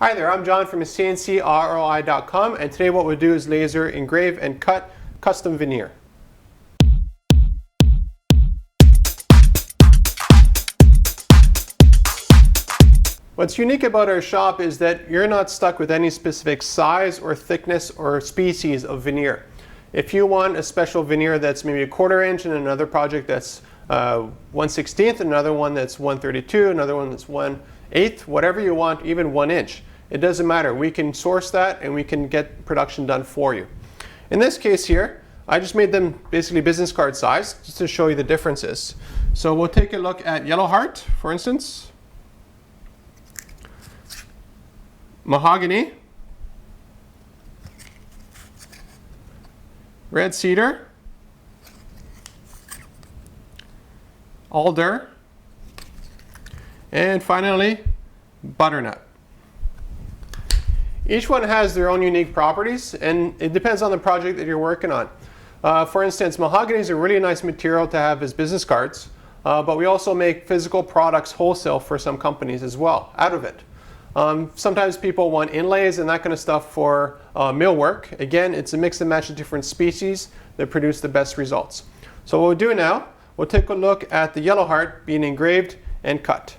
Hi there, I'm John from CNCKing.com, and today what we'll do is laser, engrave, and cut custom veneer. What's unique about our shop is that you're not stuck with any specific size or thickness or species of veneer. If you want a special veneer that's maybe a 1/4 inch and another project that's 1/16, another one that's 1/32, another one that's 1/8, whatever you want, even 1 inch. It doesn't matter. We can source that and we can get production done for you. In this case here, I just made them basically business card size just to show you the differences. So we'll take a look at Yellow Heart, for instance. Mahogany. Red Cedar. Alder. And finally, Butternut. Each one has their own unique properties, and it depends on the project that you're working on. For instance, mahogany is a really nice material to have as business cards, but we also make physical products wholesale for some companies as well out of it. Sometimes people want inlays and that kind of stuff for millwork. Again, it's a mix and match of different species that produce the best results. So what we'll do now, we'll take a look at the Yellow Heart being engraved and cut.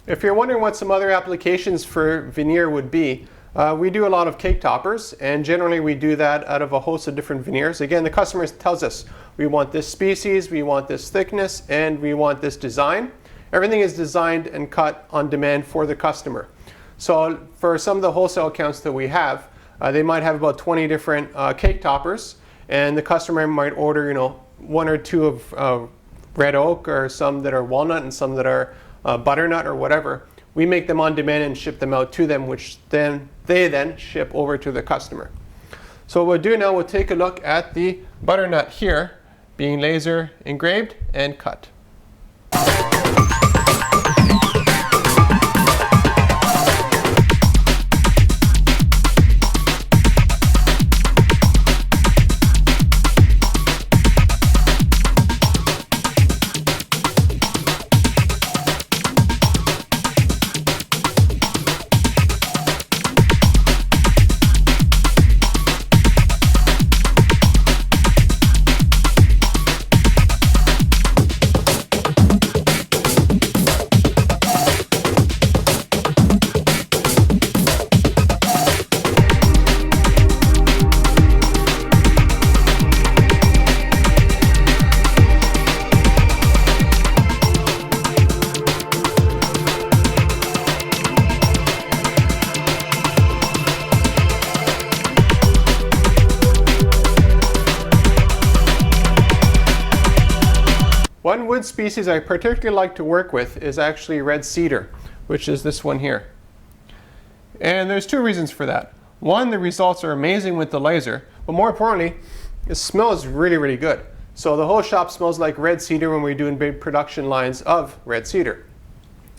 If you're wondering what some other applications for veneer would be, we do a lot of cake toppers, and generally we do that out of a host of different veneers. Again, the customer tells us we want this species, we want this thickness, and we want this design. Everything is designed and cut on demand for the customer. So for some of the wholesale accounts that we have, they might have about 20 different cake toppers, and the customer might order, 1 or 2 of red oak, or some that are walnut, and some that are butternut or whatever. We make them on demand and ship them out to them, which then they ship over to the customer. So what we'll do now, we'll take a look at the butternut here being laser engraved and cut. One wood species I particularly like to work with is actually red cedar, which is this one here. And there's 2 reasons for that. One, the results are amazing with the laser, but more importantly, it smells really, really good. So the whole shop smells like red cedar when we're doing big production lines of red cedar.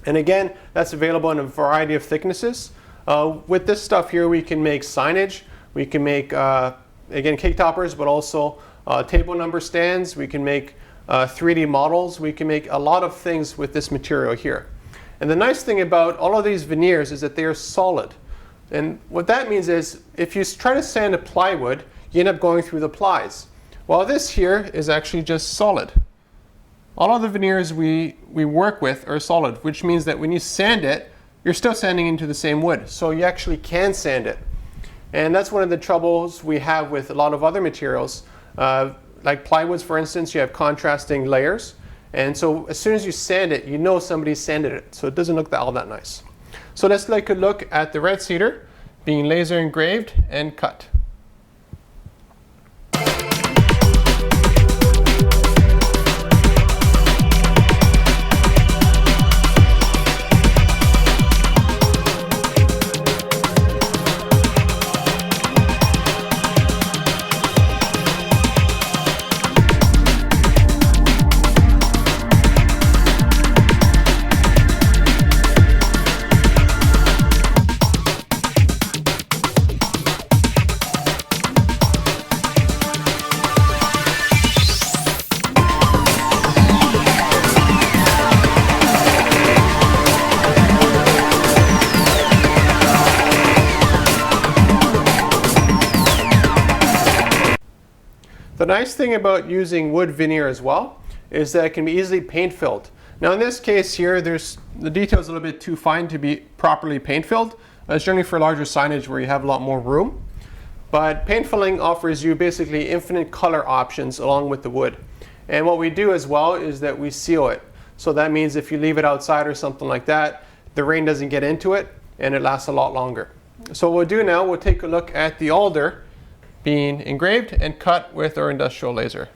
And again, that's available in a variety of thicknesses. With this stuff here, we can make signage, we can make, again, cake toppers, but also table number stands, we can make 3D models, we can make a lot of things with this material here. And the nice thing about all of these veneers is that they are solid. And what that means is if you try to sand a plywood, you end up going through the plies. While this here is actually just solid. All of the veneers we work with are solid, which means that when you sand it, you're still sanding into the same wood. So you actually can sand it. And that's one of the troubles we have with a lot of other materials. Like plywoods, for instance, you have contrasting layers. And so as soon as you sand it, you know somebody sanded it. So it doesn't look all that nice. So let's take a look at the red cedar being laser engraved and cut. The nice thing about using wood veneer as well is that it can be easily paint filled. Now in this case here, the detail's a little bit too fine to be properly paint filled. It's generally for larger signage where you have a lot more room. But paint filling offers you basically infinite color options along with the wood. And what we do as well is that we seal it. So that means if you leave it outside or something like that, the rain doesn't get into it and it lasts a lot longer. So what we'll do now, we'll take a look at the alder being engraved and cut with our industrial laser.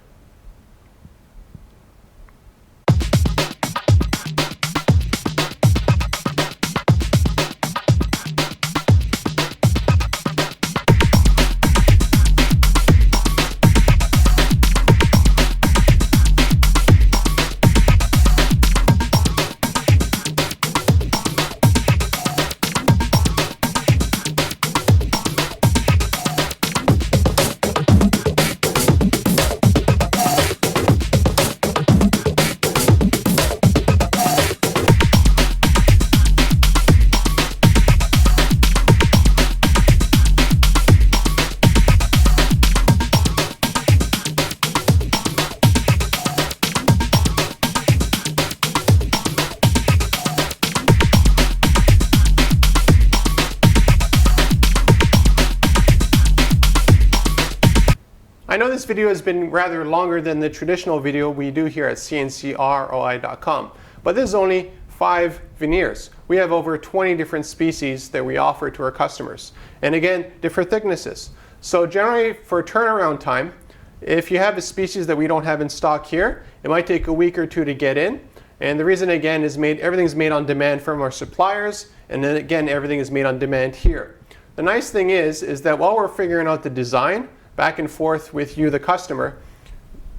I know this video has been rather longer than the traditional video we do here at CNCKing.com, but this is only 5 veneers. We have over 20 different species that we offer to our customers. And again, different thicknesses. So generally for turnaround time, if you have a species that we don't have in stock here, it might take a week or 2 to get in. And the reason again is everything's made on demand from our suppliers, and then again everything is made on demand here. The nice thing is that while we're figuring out the design, back and forth with you, the customer,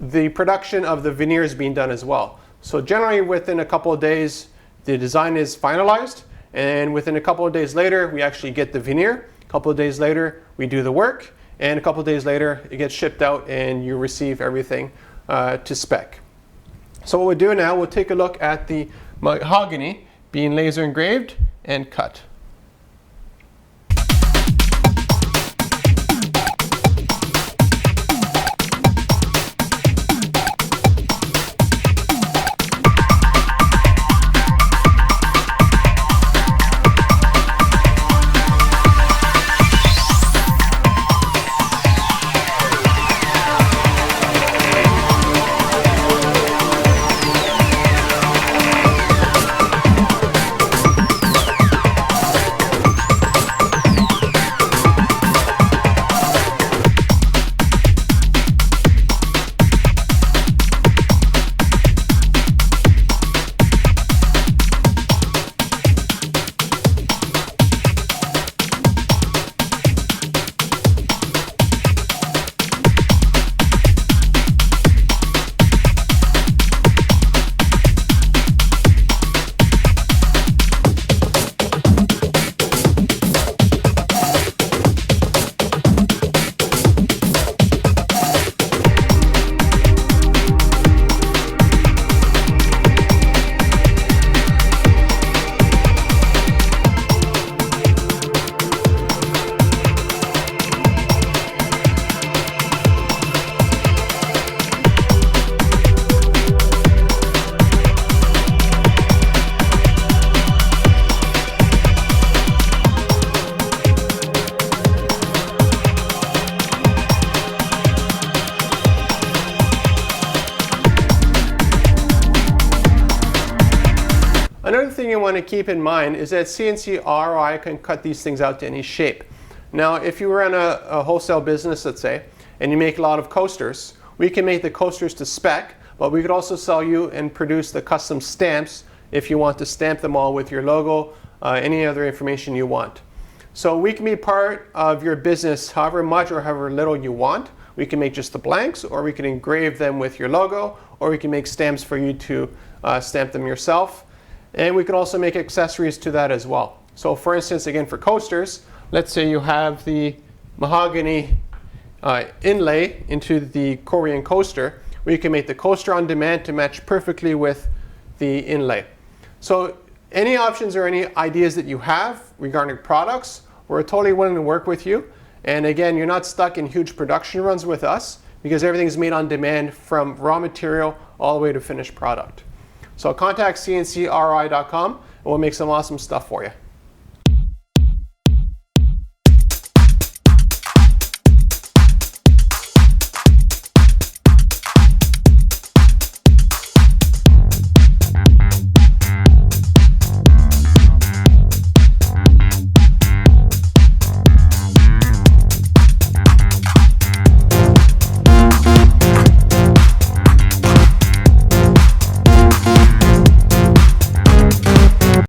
the production of the veneer is being done as well. So generally within a couple of days, the design is finalized, and within a couple of days later, we actually get the veneer. A couple of days later, we do the work, and a couple of days later, it gets shipped out and you receive everything to spec. So what we'll do now, we'll take a look at the mahogany being laser engraved and cut. thing you want to keep in mind is that CNC ROI can cut these things out to any shape. Now, if you run a wholesale business, let's say, and you make a lot of coasters, we can make the coasters to spec, but we could also sell you and produce the custom stamps if you want to stamp them all with your logo, any other information you want. So we can be part of your business however much or however little you want. We can make just the blanks, or we can engrave them with your logo, or we can make stamps for you to stamp them yourself. And we can also make accessories to that as well. So for instance, again for coasters, let's say you have the mahogany inlay into the Korean coaster. We can make the coaster on demand to match perfectly with the inlay. So any options or any ideas that you have regarding products, we're totally willing to work with you. And again, you're not stuck in huge production runs with us because everything's made on demand from raw material all the way to finished product. So contact CNCROI.com and we'll make some awesome stuff for you.